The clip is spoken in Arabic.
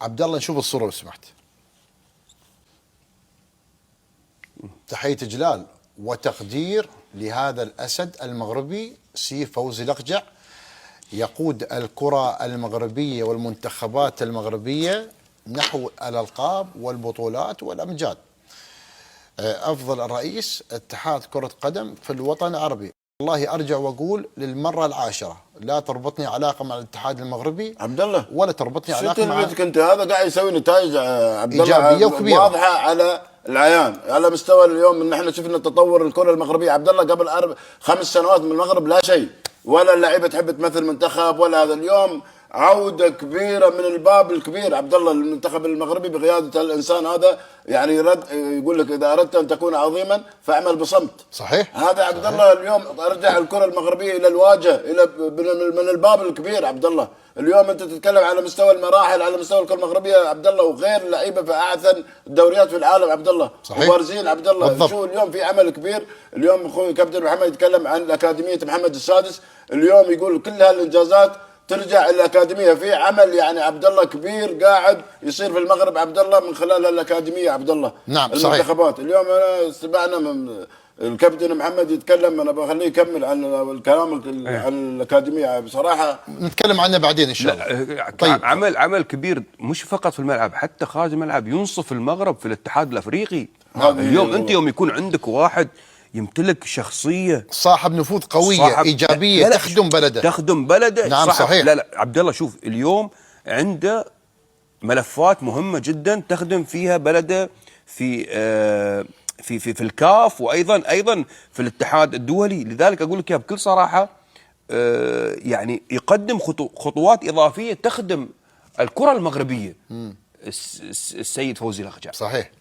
عبد الله نشوف الصورة لو سمحت. تحية إجلال وتقدير لهذا الأسد المغربي سيف فوزي الأقجع، يقود الكرة المغربية والمنتخبات المغربية نحو الألقاب والبطولات والأمجاد. أفضل رئيس اتحاد كرة قدم في الوطن العربي. والله أرجع وأقول للمرة العاشرة، لا تربطني علاقة مع الاتحاد المغربي عبد الله، ولا تربطني علاقة مع انت هذا قاعد يسوي نتائج عبد الله إيجابية وكبيرة واضحة على العيان، على مستوى اليوم ان احنا شفنا تطور الكرة المغربية. عبد الله قبل 5 سنوات من المغرب لا شيء، ولا اللعيبة تحب تمثل منتخب ولا هذا. اليوم عودة كبيرة من الباب الكبير عبد الله المنتخب المغربي بقيادة الانسان هذا، يعني يقول لك اذا اردت ان تكون عظيما فاعمل بصمت. صحيح. هذا عبد الله اليوم ارجع الكرة المغربية الى الواجهة، الى من الباب الكبير عبد الله. اليوم انت تتكلم على مستوى المراحل، على مستوى الكرة المغربية عبد الله، وغير لعيبة في احسن الدوريات في العالم عبد الله، وبارزين عبد الله بالضبط. شو اليوم في عمل كبير. اليوم اخوي كابتن محمد يتكلم عن اكاديمية محمد السادس، اليوم يقول كل هالانجازات ترجع الأكاديمية. في عمل يعني عبد الله كبير قاعد يصير في المغرب عبد الله من خلال الأكاديمية عبد الله. نعم المنتخبات صحيح. اليوم أنا استمعنا من الكابتن محمد يتكلم، أنا بخليه يكمل عن الكلام عن الأكاديمية بصراحة نتكلم عنه بعدين إن شاء الله. طيب عمل كبير مش فقط في الملعب، حتى خارج الملعب، ينصف المغرب في الاتحاد الأفريقي. اليوم أنت يوم يكون عندك واحد يمتلك شخصية، صاحب نفوذ قوية إيجابية، تخدم بلده. نعم صحيح. لا عبد الله شوف، اليوم عنده ملفات مهمة جدا تخدم فيها بلده في الكاف، وايضا في الاتحاد الدولي. لذلك اقول لك بكل صراحة، يعني يقدم خطوات إضافية تخدم الكرة المغربية السيد فوزي الأقجع. صحيح.